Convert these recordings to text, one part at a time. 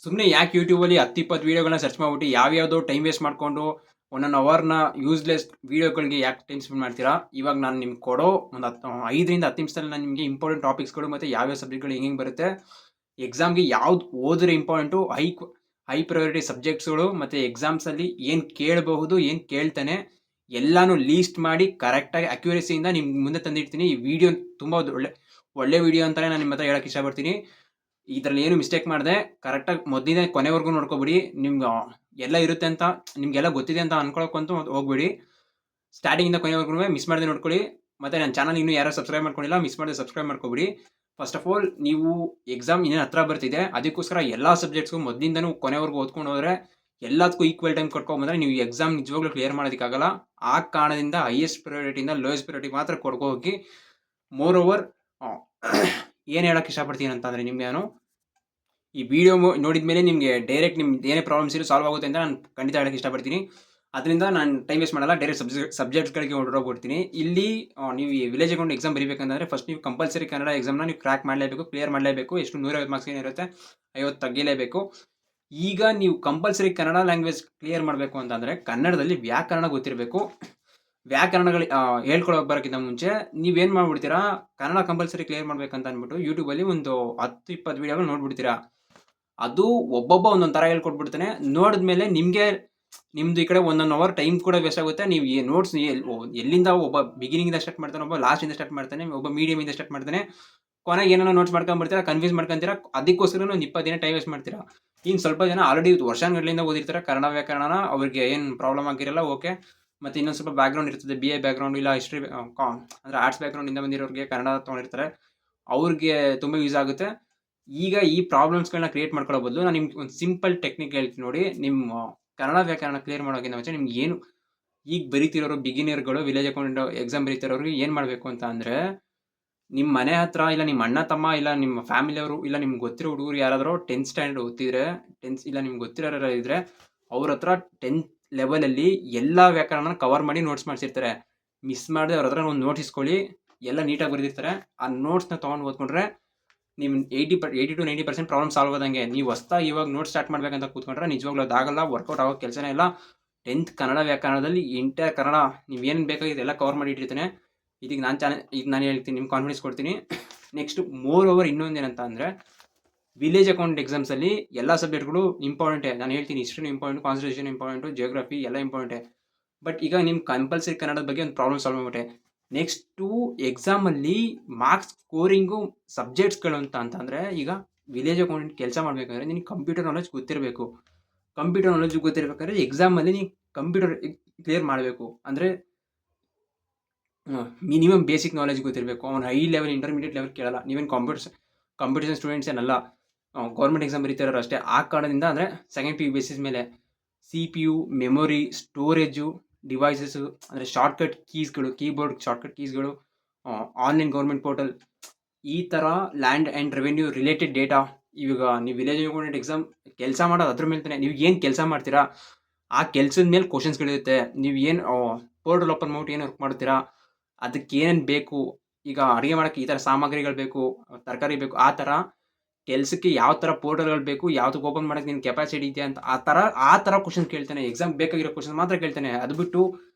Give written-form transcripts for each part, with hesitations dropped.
ಸುಮ್ಮನೆ ಯಾಕೆ ಯೂಟ್ಯೂಬಲ್ಲಿ 10-20 ವೀಡಿಯೋಗಳನ್ನ ಸರ್ಚ್ ಮಾಡ್ಬಿಟ್ಟು ಯಾವ್ಯಾವುದೋ ಟೈಮ್ ವೇಸ್ಟ್ ಮಾಡಿಕೊಂಡು 1 ಅವರ್ನ ಯೂಸ್ಲೆಸ್ ವೀಡಿಯೋಗಳಿಗೆ ಯಾಕೆ ಟೈಮ್ ಸ್ಪೆಂಡ್ ಮಾಡ್ತೀರಾ? ಇವಾಗ ನಾನು ನಿಮ್ಗೆ ಕೊಡೋ ಒಂದು 5ರಿಂದ 10 ನಿಮಿಷದಲ್ಲಿ ನಾನು ನಿಮಗೆ ಇಂಪಾರ್ಟೆಂಟ್ ಟಾಪಿಕ್ಸ್ಗಳು ಮತ್ತು ಯಾವ್ಯಾವ ಸಬ್ಜೆಕ್ಟ್ಗಳು ಹೆಂಗೆ ಬರುತ್ತೆ, ಎಕ್ಸಾಮ್ಗೆ ಯಾವ್ದು ಓದಿದ್ರೆ ಇಂಪಾರ್ಟೆಂಟು, ಹೈ ಪ್ರಯಾರಿಟಿ ಸಬ್ಜೆಕ್ಟ್ಸ್ಗಳು ಮತ್ತು ಎಕ್ಸಾಮ್ಸಲ್ಲಿ ಏನು ಕೇಳಬಹುದು, ಏನು ಕೇಳ್ತಾನೆ ಎಲ್ಲಾನು ಲೀಸ್ಟ್ ಮಾಡಿ ಕರೆಕ್ಟಾಗಿ ಅಕ್ಯುರೇಸಿಯಿಂದ ನಿಮ್ಗೆ ಮುಂದೆ ತಂದಿಡ್ತೀನಿ. ಈ ವಿಡಿಯೋ ತುಂಬ ಒಳ್ಳೆ ವಿಡಿಯೋ ಅಂತಲೇ ನಾನು ನಿಮ್ಮ ಹತ್ರ ಹೇಳಕ್ಕೆ ಇಷ್ಟಪಡ್ತೀನಿ. ಇದರಲ್ಲಿ ಏನು ಮಿಸ್ಟೇಕ್ ಮಾಡಿದೆ ಕರೆಕ್ಟಾಗಿ ಮೊದಲಿಂದ ಕೊನೆವರೆಗೂ ನೋಡ್ಕೊಬಿಡಿ. ನಿಮ್ಗೆ ಎಲ್ಲ ಇರುತ್ತೆ ಅಂತ ನಿಮಗೆಲ್ಲ ಗೊತ್ತಿದೆ ಅಂತ ಅನ್ಕೊಳಕ್ಕಂತೂ ಹೋಗ್ಬೇಡಿ. ಸ್ಟಾರ್ಟಿಂಗಿಂದ ಕೊನೆವರೆಗೂ ಮಿಸ್ ಮಾಡದೆ ನೋಡ್ಕೊಳ್ಳಿ. ಮತ್ತು ನನ್ನ ಚಾನಲ್ ಇನ್ನೂ ಯಾರು ಸಬ್ಸ್ಕ್ರೈಬ್ ಮಾಡ್ಕೊಂಡಿಲ್ಲ, ಮಿಸ್ ಮಾಡದೆ ಸಬ್ಸ್ಕ್ರೈಬ್ ಮಾಡ್ಕೊಬಿಡಿ. ಫಸ್ಟ್ ಆಫ್ ಆಲ್ ನೀವು ಎಕ್ಸಾಮ್ ಇನ್ನೇನು ಹತ್ರ ಬರ್ತಿದೆ, ಅದಕ್ಕೋಸ್ಕರ ಎಲ್ಲ ಸಬ್ಜೆಕ್ಟ್ಸ್ಗೂ ಮೊದಲಿಂದನೂ ಕೊನೆವರೆಗೂ ಓದ್ಕೊಂಡು ಹೋದರೆ ಎಲ್ಲದಕ್ಕೂ ಈಕ್ವಲ್ ಟೈಮ್ ಕೊಟ್ಕೊಂಬಂದರೆ ನೀವು ಎಕ್ಸಾಮ್ ನಿಜವಾಗ್ಲೂ ಕ್ಲಿಯರ್ ಮಾಡೋದಕ್ಕಾಗಲ್ಲ. ಆ ಕಾರಣದಿಂದ ಹೈಯೆಸ್ಟ್ ಪ್ರಯಾರಿಟಿಯಿಂದ ಲೋಯೆಸ್ಟ್ ಪ್ರಯಾರಿಟಿ ಮಾತ್ರ ಕೊಡ್ಕೋ ಹೋಗಿ. ಮೋರ್ ಓವರ್ ಏನು ಹೇಳೋಕ್ಕೆ ಇಷ್ಟಪಡ್ತೀನಿ ಅಂತಂದರೆ, ನಿಮ್ಗೆ ನಾನು ಈ ವಿಡಿಯೋ ನೋಡಿದ ಮೇಲೆ ನಿಮಗೆ ಡೈರೆಕ್ಟ್ ನಿಮ್ದು ಏನೇ ಪ್ರಾಬ್ಲಮ್ಸ್ ಇರೋ ಸಾಲ್ವ್ ಆಗುತ್ತೆ ಅಂತ ನಾನು ಖಂಡಿತ ಹೇಳೋಕ್ಕೆ ಇಷ್ಟಪಡ್ತೀನಿ. ಅದರಿಂದ ನಾನು ಟೈಮ್ ವೇಸ್ಟ್ ಮಾಡಲ್ಲ, ಡೈರೆಕ್ಟ್ ಸಬ್ಜೆಕ್ಟ್ಸ್ಗಳಿಗೆ ಹೊರಟೋಗ್ಬಿಡ್ತೀನಿ. ಇಲ್ಲಿ ನೀವು ಈ ವಿಲೇಜ್ ಅಕೌಂಟ್ ಎಕ್ಸಾಮ್ ಬರೀಬೇಕಂದ್ರೆ ಫಸ್ಟ್ ನೀವು ಕಂಪಲ್ಸರಿ ಕನ್ನಡ ಎಕ್ಸಾಮ್ನ ನೀವು ಕ್ರ್ಯಾಕ್ ಮಾಡಲೇಬೇಕು, ಕ್ಲಿಯರ್ ಮಾಡಲೇಬೇಕು. ಎಷ್ಟು 150 ಮಾರ್ಕ್ಸ್ ಏನಿರುತ್ತೆ 50 ತೆಗಿಲೇಬೇಕು. ಈಗ ನೀವು ಕಂಪಲ್ಸರಿ ಕನ್ನಡ ಲ್ಯಾಂಗ್ವೇಜ್ ಕ್ಲಿಯರ್ ಮಾಡಬೇಕು ಅಂತಂದರೆ ಕನ್ನಡದಲ್ಲಿ ವ್ಯಾಕರಣ ಗೊತ್ತಿರಬೇಕು. ವ್ಯಾಕರಣಗಳು ಹೇಳ್ಕೊಳಕ್ಕೆ ಬರೋಕ್ಕಿಂತ ಮುಂಚೆ ನೀವೇನು ಮಾಡ್ಬಿಡ್ತೀರಾ, ಕನ್ನಡ ಕಂಪಲ್ಸರಿ ಕ್ಲಿಯರ್ ಮಾಡ್ಬೇಕಂತ ಅಂದ್ಬಿಟ್ಟು ಯೂಟ್ಯೂಬಲ್ಲಿ ಒಂದು 10-20 ವೀಡಿಯೋಗಳು ನೋಡ್ಬಿಡ್ತೀರಾ. ಅದು ಒಬ್ಬೊಬ್ಬ ಒಂದೊಂದು ಥರ ಹೇಳ್ಕೊಟ್ಬಿಡ್ತಾನೆ. ನೋಡಿದ್ಮೇಲೆ ನಿಮ್ಮದು ಈ ಕಡೆ 1 ಅವರ್ ಟೈಮ್ ಕೂಡ ವೇಸ್ಟ್ ಆಗುತ್ತೆ. ನೀವು ನೋಟ್ಸ್ ಎಲ್ಲಿಂದ ಒಬ್ಬ ಬಿಗಿನಿಂಗಿಂದ ಸ್ಟಾರ್ಟ್ ಮಾಡ್ತಾನೆ, ಒಬ್ಬ ಲಾಸ್ಟಿಂದ ಸ್ಟಾರ್ಟ್ ಮಾಡ್ತಾನೆ, ಒಬ್ಬ ಮೀಡಿಯಮಿಂದ ಸ್ಟಾರ್ಟ್ ಮಾಡ್ತಾನೆ, ಕೊನೆಗೆ ಏನೋ ನೋಟ್ಸ್ ಮಾಡ್ಕೊಂಡ್ಬಿಡ್ತೀರಾ, ಕನ್ಫ್ಯೂಸ್ ಮಾಡ್ಕೊಂತೀರಾ. ಅದಕ್ಕೋಸ್ಕರ ಒಂದು 20 ದಿನ ಟೈಮ್ ವೇಸ್ಟ್ ಮಾಡ್ತೀರಾ. ಇನ್ನು ಸ್ವಲ್ಪ ಜನ ಆಲ್ರೆಡಿ ವರ್ಷಾನುಗಟ್ಟಲೆಯಿಂದ ಓದಿರ್ತಾರೆ ಕನ್ನಡ ವ್ಯಾಕರಣನ, ಅವ್ರಿಗೆ ಏನು ಪ್ರಾಬ್ಲಮ್ ಆಗಿರಲ್ಲ, ಓಕೆ. ಮತ್ತು ಇನ್ನೊಂದು ಸ್ವಲ್ಪ ಬ್ಯಾಕ್ಗ್ರೌಂಡ್ ಇರ್ತದೆ, BA ಬ್ಯಾಕ್ಗ್ರೌಂಡ್ ಇಲ್ಲ ಹಿಸ್ಟ್ರಿ ಅಂದರೆ ಆರ್ಟ್ಸ್ ಬ್ಯಾಕ್ಗ್ರೌಂಡಿಂದ ಬಂದಿರೋರಿಗೆ, ಕನ್ನಡ ತೊಗೊಂಡಿರ್ತಾರೆ, ಅವ್ರಿಗೆ ತುಂಬ ಯೂಸ್ ಆಗುತ್ತೆ. ಈಗ ಈ ಪ್ರಾಬ್ಲಮ್ಸ್ಗಳನ್ನ ಕ್ರಿಯೇಟ್ ಮಾಡ್ಕೊಳ್ಳೋ ಬದಲು ನಾನು ನಿಮ್ಗೆ ಒಂದು ಸಿಂಪಲ್ ಟೆಕ್ನಿಕ್ ಹೇಳ್ತೀನಿ ನೋಡಿ. ನಿಮ್ಮ ಕನ್ನಡ ವ್ಯಾಕರಣ ಕ್ಲಿಯರ್ ಮಾಡೋಕ್ಕಿಂತ ಮುಂಚೆ ನಿಮ್ಗೆ ಏನು ಈಗ ಬರೀತಿರೋರು ಬಿಗಿನರ್ಗಳು, ವಿಲೇಜ್ ಅಕೌಂಟ್ ಎಕ್ಸಾಮ್ ಬರೀತಿರೋರಿಗೆ ಏನು ಮಾಡಬೇಕು ಅಂತ ಅಂದರೆ, ನಿಮ್ಮ ಮನೆ ಹತ್ರ ಇಲ್ಲ ನಿಮ್ಮ ಅಣ್ಣ ತಮ್ಮ ಇಲ್ಲ ನಿಮ್ಮ ಫ್ಯಾಮಿಲಿಯವರು ಇಲ್ಲ ನಿಮ್ಗೆ ಗೊತ್ತಿರೋ ಹುಡುಗರು ಯಾರಾದರೂ 10th ಸ್ಟ್ಯಾಂಡರ್ಡ್ ಓದ್ತಿದ್ರೆ, ಇಲ್ಲ ನಿಮ್ಗೆ ಗೊತ್ತಿರೋರು ಇದ್ದರೆ ಅವ್ರ ಹತ್ರ 10th ಲೆವೆಲಲ್ಲಿ ಎಲ್ಲ ವ್ಯಾಕರಣ ಕವರ್ ಮಾಡಿ ನೋಟ್ಸ್ ಮಾಡಿಸಿರ್ತಾರೆ. ಮಿಸ್ ಮಾಡದೆ ಅವ್ರ ಹತ್ರ ಒಂದು ನೋಟ್ಸ್ ಇಸ್ಕೊಳ್ಳಿ, ಎಲ್ಲ ನೀಟಾಗಿ ಬರೆದಿರ್ತಾರೆ. ಆ ನೋಟ್ಸ್ನ ತೊಗೊಂಡು ಓದ್ಕೊಂಡ್ರೆ ನೀವು 80-90% ಪ್ರಾಬ್ಲಮ್ ಸಾಲ್ವ್ ಆದಂಗೆ. ನೀವು ಹೊಸ್ದಾಗಿ ಇವಾಗ ನೋಟ್ಸ್ ಸ್ಟಾರ್ಟ್ ಮಾಡ್ಬೇಕಂತ ಕೂತ್ಕೊಂಡ್ರೆ ನಿಜವಾಗ್ಲೂ ಅದಾಗಲ್ಲ, ವರ್ಕೌಟ್ ಆಗೋ ಕೆಲಸನೇ ಇಲ್ಲ. 10th ಕನ್ನಡ ವ್ಯಾಕರಣದಲ್ಲಿ ಎಂಟೈರ್ ಕನ್ನಡ ನೀವೇನು ಬೇಕಾಗಿದೆ ಎಲ್ಲ ಕವರ್ ಮಾಡಿ ಇಟ್ಟಿರ್ತಾನೆ. ಇದೀಗ ನಾನು ಹೇಳ್ತೀನಿ, ನಿಮ್ಗೆ ಕಾನ್ಫಿಡೆನ್ಸ್ ಕೊಡ್ತೀನಿ. ನೆಕ್ಸ್ಟ್ ಮೋರ್ ಓವರ್ ಇನ್ನೊಂದೇನಂತ ಅಂದರೆ, ವಿಲೇಜ್ ಅಕೌಂಟ್ ಎಕ್ಸಾಮ್ಸಲ್ಲಿ ಎಲ್ಲ ಸಬ್ಜೆಕ್ಟ್ಗಳು ಇಂಪಾರ್ಟೆಂಟೇ. ನಾನು ಹೇಳ್ತೀನಿ, ಹಿಸ್ಟ್ರಿನೂ ಇಂಪಾರ್ಟೆಂಟ್, ಕಾನ್ಸ್ಟಿಟ್ಯೂಷನ್ ಇಂಪಾರ್ಟೆಂಟು, ಜಿಯೋಗ್ರಫಿ ಎಲ್ಲ ಇಂಪಾರ್ಟೆಂಟೇ. ಬಟ್ ಈಗ ನಿಮ್ಮ ಕಂಪಲ್ಸರಿ ಕನ್ನಡದ ಬಗ್ಗೆ ಒಂದು ಪ್ರಾಬ್ಲಮ್ ಸಾಲ್ವ್ ಮಾಡ್ಬಿಟ್ಟೆ. ನೆಕ್ಸ್ಟು ಎಕ್ಸಾಮಲ್ಲಿ ಮಾರ್ಕ್ಸ್ ಸ್ಕೋರಿಂಗು ಸಬ್ಜೆಕ್ಟ್ಸ್ಗಳು ಅಂತಂದರೆ, ಈಗ ವಿಲೇಜ್ ಅಕೌಂಟೆಂಟ್ ಕೆಲಸ ಮಾಡಬೇಕಂದ್ರೆ ನಿನಗೆ ಕಂಪ್ಯೂಟರ್ ನಾಲೆಜ್ ಗೊತ್ತಿರಬೇಕು. ಕಂಪ್ಯೂಟರ್ ನಾಲೆಜ್ ಗೊತ್ತಿರಬೇಕಾದ್ರೆ ಎಕ್ಸಾಮಲ್ಲಿ ನೀವು ಕಂಪ್ಯೂಟರ್ ಕ್ಲಿಯರ್ ಮಾಡಬೇಕು. ಅಂದರೆ ಮಿನಿಮಮ್ ಬೇಸಿಕ್ ನಾಲೆಜ್ ಗೊತ್ತಿರಬೇಕು. ಅವ್ನು ಹೈ ಲೆವೆಲ್ ಇಂಟರ್ಮೀಡಿಯೇಟ್ ಲೆವೆಲ್ ಕೇಳಲ್ಲ. ನೀವೇನು ಕಾಂಪಿಟೇಷನ್ ಸ್ಟೂಡೆಂಟ್ಸ್ ಏನಲ್ಲ, ಗೌರ್ಮೆಂಟ್ ಎಕ್ಸಾಮ್ ಬರೀತಾರೋ ಅಷ್ಟೇ. ಆ ಕಾರಣದಿಂದ ಅಂದರೆ ಸೆಕೆಂಡ್ PU ಬೇಸಿಸ್ ಮೇಲೆ CPU, ಮೆಮೊರಿ, ಸ್ಟೋರೇಜು, ಡಿವೈಸಸ್ಸು, ಅಂದರೆ ಶಾರ್ಟ್ಕಟ್ ಕೀಸ್ಗಳು, ಕೀಬೋರ್ಡ್ ಶಾರ್ಟ್ಕಟ್ ಕೀಸ್ಗಳು, ಆನ್ಲೈನ್ ಗೌರ್ಮೆಂಟ್ ಪೋರ್ಟಲ್, ಈ ಥರ land and revenue related data. ಇವಾಗ ನೀವು ವಿಲೇಜ್ ಅಕೌಂಟೆಂಟ್ ಎಕ್ಸಾಮ್ ಕೆಲಸ ಮಾಡೋದು ಅದ್ರ ಮೇಲೆ ತಾನೆ. ನೀವು ಏನು ಕೆಲಸ ಮಾಡ್ತೀರಾ ಆ ಕೆಲಸದ ಮೇಲೆ ಕ್ವಶನ್ಸ್ಗಳಿರುತ್ತೆ. ನೀವು ಏನು ಪೋರ್ಟಲ್ ಓಪನ್ ಮಾಡ್ಬಿಟ್ಟು ಏನು ವರ್ಕ್ ಮಾಡ್ತೀರಾ, ಅದಕ್ಕೆ ಏನೇನು ಬೇಕು, ಈಗ ಅಡುಗೆ ಮಾಡೋಕ್ಕೆ ಈ ಥರ ಸಾಮಗ್ರಿಗಳು ಬೇಕು, ತರಕಾರಿ ಬೇಕು, ಆ ಥರ ಕೆಲಸಕ್ಕೆ ಯಾವ ಥರ ಪೋರ್ಟಲ್ಗಳು ಬೇಕು, ಯಾವುದಕ್ಕೆ ಓಪನ್ ಮಾಡೋಕ್ಕೆ ನಿನ್ನ ಕೆಪಾಸಿಟಿ ಇದೆಯಾ ಅಂತ ಆ ಥರ ಕ್ವಶನ್ ಕೇಳ್ತಾನೆ. ಎಕ್ಸಾಮ್ ಬೇಕಾಗಿರೋ ಕ್ವಶನ್ ಮಾತ್ರ ಕೇಳ್ತಾನೆ. ಅದು ಬಿಟ್ಟು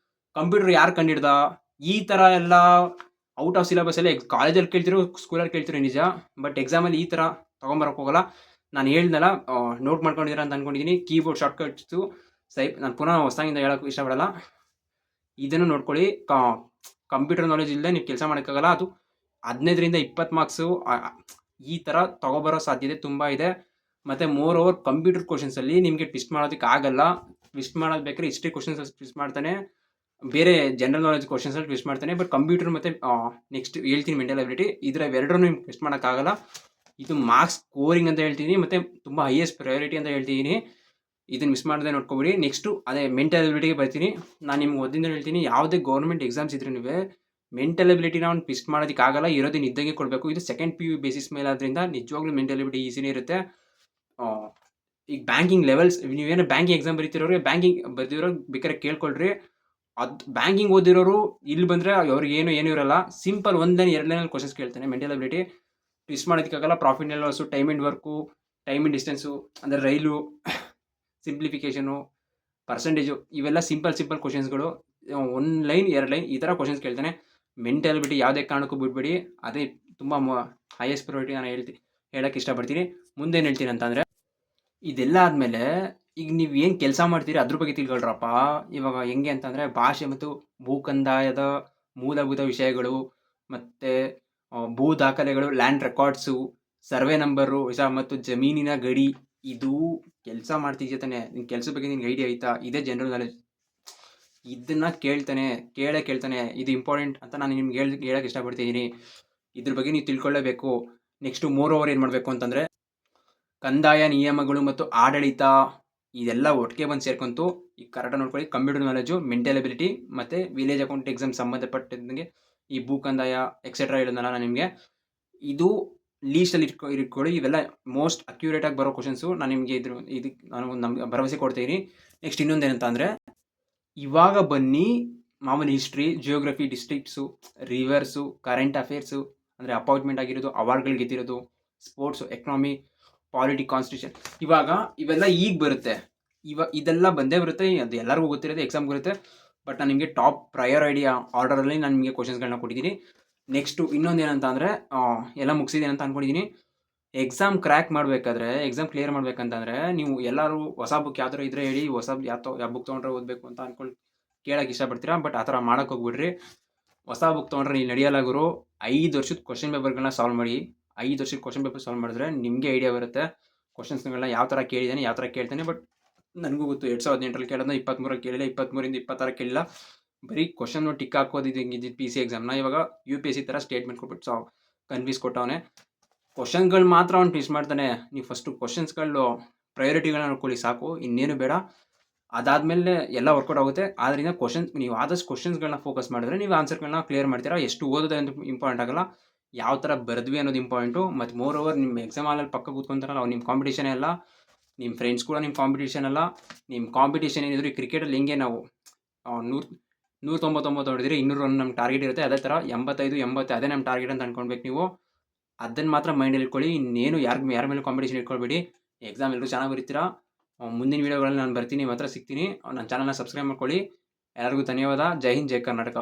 ಕಂಪ್ಯೂಟರ್ ಯಾರು ಕಂಡಿಡ್ದ ಈ ಥರ ಎಲ್ಲ ಔಟ್ ಆಫ್ ಸಿಲೆಬಸ್ ಎಲ್ಲ ಕಾಲೇಜಲ್ಲಿ ಕೇಳ್ತಿರೋ, ಸ್ಕೂಲಲ್ಲಿ ಕೇಳ್ತಿರೋ ನಿಜ. ಬಟ್ ಎಕ್ಸಾಮಲ್ಲಿ ಈ ಥರ ತೊಗೊಂಬರೋಕೆ ಹೋಗಲ್ಲ. ನಾನು ಹೇಳ್ದಲ್ಲ, ನೋಟ್ ಮಾಡ್ಕೊಂಡಿದ್ದೀರಾ ಅಂತ ಅಂದ್ಕೊಂಡಿದ್ದೀನಿ. ಕೀಬೋರ್ಡ್ ಶಾರ್ಟ್ಕಟ್ಸು ನಾನು ಪುನಃ ಹೊಸದಾಗಿಂದ ಹೇಳೋಕ್ಕೆ ಇಷ್ಟಪಡಲ್ಲ. ಇದನ್ನು ನೋಡ್ಕೊಳ್ಳಿ. ಕಂಪ್ಯೂಟರ್ ನಾಲೆಜ್ ಇಲ್ಲದೆ ನೀವು ಕೆಲಸ ಮಾಡೋಕ್ಕಾಗಲ್ಲ. ಅದು 15ರಿಂದ 20 ಮಾರ್ಕ್ಸು ಈ ಥರ ತೊಗೊಬರೋ ಸಾಧ್ಯತೆ ತುಂಬ ಇದೆ. ಮತ್ತು ಮೋರ್ ಓವರ್ ಕಂಪ್ಯೂಟರ್ ಕ್ವಶನ್ಸಲ್ಲಿ ನಿಮಗೆ ಟ್ವಿಸ್ಟ್ ಮಾಡೋದಕ್ಕೆ ಆಗಲ್ಲ. ಟ್ವಿಸ್ಟ್ ಮಾಡೋದು ಬೇಕಾದ್ರೆ ಹಿಸ್ಟ್ರಿ ಕ್ವಶನ್ಸ್ ಟ್ವಿಸ್ಟ್ ಮಾಡ್ತಾನೆ, ಬೇರೆ ಜನರಲ್ ನಾಲೆಜ್ ಕ್ವಶನ್ಸಲ್ಲಿ ಟ್ವಿಸ್ಟ್ ಮಾಡ್ತಾನೆ. ಬಟ್ ಕಂಪ್ಯೂಟರ್ ಮತ್ತು ನೆಕ್ಸ್ಟ್ ಹೇಳ್ತೀನಿ ಮೆಂಟಲ್ ಎಬಿಲಿಟಿ, ಇದರ ಎರಡನ್ನೂ ನಿಮ್ಗೆ ಟ್ವಿಸ್ಟ್ ಮಾಡೋಕ್ಕಾಗಲ್ಲ. ಇದು ಮಾರ್ಕ್ಸ್ ಸ್ಕೋರಿಂಗ್ ಅಂತ ಹೇಳ್ತೀನಿ, ಮತ್ತು ತುಂಬ ಹೈಯೆಸ್ಟ್ ಪ್ರಯಾರಿಟಿ ಅಂತ ಹೇಳ್ತಿದ್ದೀನಿ. ಇದನ್ನು ಮಿಸ್ ಮಾಡದೆ ನೋಡ್ಕೊಬಿಡಿ. ನೆಕ್ಸ್ಟು ಅದೇ ಮೆಂಟಲ್ ಎಬಿಲಿಟಿಗೆ ಬರ್ತೀನಿ. ನಾನು ನಿಮ್ಗೆ ಮೊದಲಿಂದ ಹೇಳ್ತೀನಿ, ಯಾವುದೇ ಗೌರ್ಮೆಂಟ್ ಎಕ್ಸಾಮ್ಸ್ ಇದ್ರೂ ಮೆಂಟಲ್ ಎಬಿಲಿಟಿನ ಅವ್ನು ಟ್ವಿಸ್ಟ್ ಮಾಡೋದಕ್ಕಾಗಲ್ಲ, ಇರೋದನ್ನ ಇದ್ದಂಗೆ ಕೊಡಬೇಕು. ಇದು ಸೆಕೆಂಡ್ PU ಬೇಸಿಸ್ ಮೇಲೆ ಆದ್ದರಿಂದ ನಿಜವಾಗ್ಲೂ ಮೆಂಟಲ್ ಎಬಿಲಿಟಿ ಈಸಿನೇ ಇರುತ್ತೆ. ಈಗ ಬ್ಯಾಂಕಿಂಗ್ ಲೆವೆಲ್ಸ್, ನೀವೇನೋ ಬ್ಯಾಂಕಿಂಗ್ ಎಕ್ಸಾಮ್ ಬರೀತಿರೋರಿಗೆ, ಬ್ಯಾಂಕಿಂಗ್ ಬರೆದಿರೋರು ಬೇಕಾದ್ರೆ ಕೇಳ್ಕೊಳ್ರಿ. ಅದು ಬ್ಯಾಂಕಿಂಗ್ ಓದಿರೋರು ಇಲ್ಲಿ ಬಂದರೆ ಅವ್ರಿಗೆ ಏನೂ ಇರಲ್ಲ. ಸಿಂಪಲ್ 1 ಲೈನ್ 2 ಲೈನಲ್ಲಿ ಕ್ವಶನ್ಸ್ ಕೇಳ್ತಾನೆ. ಮೆಂಟಲ್ ಎಬಿಲಿಟಿ ಟ್ವಿಸ್ಟ್ ಮಾಡೋದಕ್ಕಾಗಲ್ಲ. Profit and loss, time and work, time and distance, ಅಂದರೆ ರೈಲು, ಸಿಂಪ್ಲಿಫಿಕೇಷನು, ಪರ್ಸೆಂಟೇಜು, ಇವೆಲ್ಲ ಸಿಂಪಲ್ ಕ್ವಶನ್ಸ್ಗಳು. 1 ಲೈನ್ 2 ಲೈನ್ ಈ ಥರ ಕ್ವಶನ್ಸ್ ಕೇಳ್ತಾನೆ. ಮೆಂಟಲ್ ಬಿಟ್ಟು ಯಾವುದೇ ಕಾರಣಕ್ಕೂ ಬಿಟ್ಬಿಡಿ. ಅದೇ ತುಂಬ ಹೈಯೆಸ್ಟ್ ಪ್ರಯಾರಿಟಿ ನಾನು ಹೇಳಕ್ಕೆ ಇಷ್ಟಪಡ್ತೀನಿ. ಮುಂದೇನು ಹೇಳ್ತೀನಿ ಅಂತಂದರೆ, ಇದೆಲ್ಲ ಆದಮೇಲೆ ಈಗ ನೀವು ಏನು ಕೆಲಸ ಮಾಡ್ತೀರಿ ಅದ್ರ ಬಗ್ಗೆ ತಿಳ್ಕೊಳ್ರಪ್ಪ. ಇವಾಗ ಹೆಂಗೆ ಅಂತಂದರೆ, ಭಾಷೆ ಮತ್ತು ಭೂಕಂದಾಯದ ಮೂಲಭೂತ ವಿಷಯಗಳು, ಮತ್ತು ಭೂ ದಾಖಲೆಗಳು, ಲ್ಯಾಂಡ್ ರೆಕಾರ್ಡ್ಸು, ಸರ್ವೆ ನಂಬರು ಮತ್ತು ಜಮೀನಿನ ಗಡಿ. ಇದು ಕೆಲಸ ಮಾಡ್ತಿದ್ಯ ತಾನೆ, ನಿನ್ನ ಕೆಲಸದ ಬಗ್ಗೆ ನಿನ್ಗೆ ಐಡಿಯಾ ಐತಾ? ಇದೇ ಜನರಲ್ ನಾಲೆಜ್. ಇದನ್ನ ಕೇಳ್ತಾನೆ. ಇದು ಇಂಪಾರ್ಟೆಂಟ್ ಅಂತ ನಾನು ನಿಮ್ಗೆ ಹೇಳಕ್ಕೆ ಇಷ್ಟಪಡ್ತಿದ್ದೀನಿ. ಇದ್ರ ಬಗ್ಗೆ ನೀವು ತಿಳ್ಕೊಳ್ಳೇಬೇಕು. ನೆಕ್ಸ್ಟು ಮೋರ್ ಏನು ಮಾಡಬೇಕು ಅಂತಂದರೆ, ಕಂದಾಯ ನಿಯಮಗಳು ಮತ್ತು ಆಡಳಿತ ಇದೆಲ್ಲ ಒಟ್ಟಿಗೆ ಬಂದು ಸೇರ್ಕೊಂತು. ಈಗ ಕರೆಕ್ಟಾಗಿ ನೋಡ್ಕೊಳ್ಳಿ. ಕಂಪ್ಯೂಟರ್ ನಾಲೆಜು, ಮೆಂಟಲ್ ಎಬಿಲಿಟಿ ಮತ್ತು ವಿಲೇಜ್ ಅಕೌಂಟ್ ಎಕ್ಸಾಮ್ ಸಂಬಂಧಪಟ್ಟಂಗೆ ಈ ಭೂ ಕಂದಾಯ ಎಕ್ಸೆಟ್ರಾ ಹೇಳಿದ್ನಲ್ಲ ನಾನು ನಿಮಗೆ, ಇದು ಲೀಸ್ಟಲ್ಲಿ ಇಟ್ಕೊಳ್ಳಿ. ಇವೆಲ್ಲ ಮೋಸ್ಟ್ ಅಕ್ಯುರೇಟಾಗಿ ಬರೋ ಕ್ವಶನ್ಸು. ನಾನು ನಿಮಗೆ ಇದಕ್ಕೆ ನಾನು ಭರವಸೆ ಕೊಡ್ತೀನಿ. ನೆಕ್ಸ್ಟ್ ಇನ್ನೊಂದೇನಂತ ಅಂದರೆ, ಇವಾಗ ಬನ್ನಿ ಮಾಮೂಲಿ history, geography, districts, rivers, current affairs, ಅಂದರೆ ಅಪಾಯಿಂಟ್ಮೆಂಟ್ ಆಗಿರೋದು, ಅವಾರ್ಡ್ಗಳು ಗೆದ್ದಿರೋದು, ಸ್ಪೋರ್ಟ್ಸು, ಎಕನಾಮಿ, ಪಾಲಿಟಿ, ಕಾನ್ಸ್ಟಿಟ್ಯೂಷನ್. ಇವೆಲ್ಲ ಈಗ ಬರುತ್ತೆ. ಇದೆಲ್ಲ ಬಂದೇ ಬರುತ್ತೆ. ಅದು ಎಲ್ಲರಿಗೂ ಗೊತ್ತಿರುತ್ತೆ, ಎಕ್ಸಾಮ್ಗೆ ಬರುತ್ತೆ. ಬಟ್ ನಾನು ನಿಮಗೆ ಟಾಪ್ ಪ್ರಯಾರಿಟಿ ಆರ್ಡರಲ್ಲಿ ನಾನು ನಿಮಗೆ ಕ್ವಶನ್ಸ್ಗಳನ್ನ ಕೊಟ್ಟಿದ್ದೀನಿ. ನೆಕ್ಸ್ಟು ಇನ್ನೊಂದೇನಂತ ಅಂದರೆ, ಎಲ್ಲ ಮುಗಿಸಿದ್ದೀನಿ ಅಂತ ಅಂದ್ಕೊಂಡಿದ್ದೀನಿ. ಎಕ್ಸಾಮ್ ಕ್ರ್ಯಾಕ್ ಮಾಡಬೇಕಾದ್ರೆ, ಎಕ್ಸಾಮ್ ಕ್ಲಿಯರ್ ಮಾಡಬೇಕಂತಂದರೆ, ನೀವು ಎಲ್ಲರೂ ಹೊಸ ಬುಕ್ ಯಾವ್ದಾರು ಇದ್ದರೆ ಹೇಳಿ, ಹೊಸ ಯಾವ ಬುಕ್ ತೊಗೊಂಡ್ರೆ ಓದಬೇಕು ಅಂತ ಕೇಳೋಕ್ಕೆ ಇಷ್ಟಪಡ್ತೀರಾ. ಬಟ್ ಆ ಥರ ಮಾಡೋಕ್ಕೆ ಹೋಗ್ಬಿಡ್ರಿ. ಹೊಸ ಬುಕ್ ತೊಗೊಂಡ್ರೆ ಇಲ್ಲಿ ನಡೆಯಲ್ಲ ಗುರು. 5 ವರ್ಷದ ಕ್ವಶನ್ ಪೇಪರ್ಗಳನ್ನ ಸಾಲ್ವ್ ಮಾಡಿ. 5 ವರ್ಷದ ಕ್ವಶನ್ ಪೇಪರ್ ಸಾಲ್ವ್ ಮಾಡಿದ್ರೆ ನಿಮಗೆ ಐಡಿಯಾ ಬರುತ್ತೆ ಕ್ವಶನ್ಸ್ಗಳನ್ನ ಯಾವ ಥರ ಕೇಳಿದ್ದಾನೆ, ಯಾವ ಥರ ಕೇಳ್ತಾನೆ. ಬಟ್ ನನಗೂ ಗೊತ್ತು 2018ರಲ್ಲಿ ಕೇಳೋದನ್ನ 23ರಲ್ಲಿ ಕೇಳಿಲ್ಲ, 23ರಿಂದ 26 ಕೇಳಿಲ್ಲ. ಬರೀ ಕ್ವಶನ್ ಟಿಕ್ ಹಾಕೋದಿದ್ದು ಹಿಂಗಿದ್ದು ಪಿ ಸಿ ಎಕ್ಸಾಮ್ನ. ಇವಾಗ UPSC ಥರ ಸ್ಟೇಟ್ಮೆಂಟ್ ಕೊಟ್ಬಿಟ್ಟು ಕನ್ಫ್ಯೂಸ್ ಕೊಟ್ಟವನೆ. ಕ್ವಶನ್ಗಳು ಮಾತ್ರ ಅವ್ನು ಟ್ವಿಸ್ಟ್ ಮಾಡ್ತಾನೆ. ನೀವು ಫಸ್ಟು ಕ್ವಶನ್ಸ್ಗಳು ಪ್ರಯಾರಿಟಿಗಳನ್ನ ನೋಡ್ಕೊಳ್ಳಿ ಸಾಕು, ಇನ್ನೇನು ಬೇಡ. ಅದಾದಮೇಲೆ ಎಲ್ಲ ವರ್ಕೌಟ್ ಆಗುತ್ತೆ. ಆದ್ದರಿಂದ ನೀವು ಆದಷ್ಟು ಕ್ವಶನ್ಸ್ಗಳನ್ನ ಫೋಕಸ್ ಮಾಡಿದ್ರೆ ನೀವು ಆನ್ಸರ್ಗಳನ್ನ ಕ್ಲಿಯರ್ ಮಾಡ್ತೀರಾ. ಎಷ್ಟು ಓದೋದು ಅಂತ ಇಂಪಾರ್ಟೆಂಟ್ ಆಗಲ್ಲ, ಯಾವ ಥರ ಬರೆದ್ವಿ ಅನ್ನೋದು ಇಂಪಾರ್ಟೆಂಟು. ಮತ್ತು ಮೋರ್ ಓವರ್ ನಿಮ್ಮ ಎಕ್ಸಾಮ್ ಹಾಲಲ್ಲಿ ಪಕ್ಕ ಕೂತ್ಕೊಂತಾರಲ್ಲ, ಅವ್ರು ನಿಮ್ಮ ಕಾಂಪಿಟೇಷನೇ ಅಲ್ಲ. ನಿಮ್ಮ ಫ್ರೆಂಡ್ಸ್ ಕೂಡ ನಿಮ್ಮ ಕಾಂಪಿಟೇಷನ್ ಅಲ್ಲ. ನಿಮ್ಮ ಕಾಂಪಿಟೇಷನ್ ಏನಿದ್ರು ಕ್ರಿಕೆಟಲ್ಲಿ ಹೆಂಗೆ ನಾವು 199 ಹೊಡೆದಿರಿ 200 ರನ್ ನಮ್ಮ ಟಾರ್ಗೆಟ್ ಇರುತ್ತೆ, ಅದೇ ಥರ 85, 80 ಅದೇ ನಮ್ಮ ಟಾರ್ಗೆಟ್ ಅಂತ ಅನ್ಕೊಳ್ಬೇಕು ನೀವು. ಅದನ್ನು ಮಾತ್ರ ಮೈಂಡಲ್ಲಿ ಇಟ್ಕೊಳ್ಳಿ. ಇನ್ನೇನು ಯಾರ ಮೇಲೆ ಕಾಂಪಿಟೇಷನ್ ಇಟ್ಕೊಳ್ಬೇಡಿ. ಎಕ್ಸಾಮ್ ಎಲ್ಲರೂ ಚೆನ್ನಾಗಿ ಬರೀತೀರಾ. ಮುಂದಿನ ವೀಡಿಯೋಗಳಲ್ಲಿ ನಾನು ಬರ್ತೀನಿ, ನಿಮ್ಮ ಹತ್ರ ಸಿಗ್ತೀನಿ. ನನ್ನ ಚಾನಲ್ನ ಸಬ್ಸ್ಕ್ರೈಬ್ ಮಾಡ್ಕೊಳ್ಳಿ. ಎಲ್ಲರಿಗೂ ಧನ್ಯವಾದ. ಜೈ ಹಿಂದ್, ಜೈ ಕರ್ನಾಟಕ.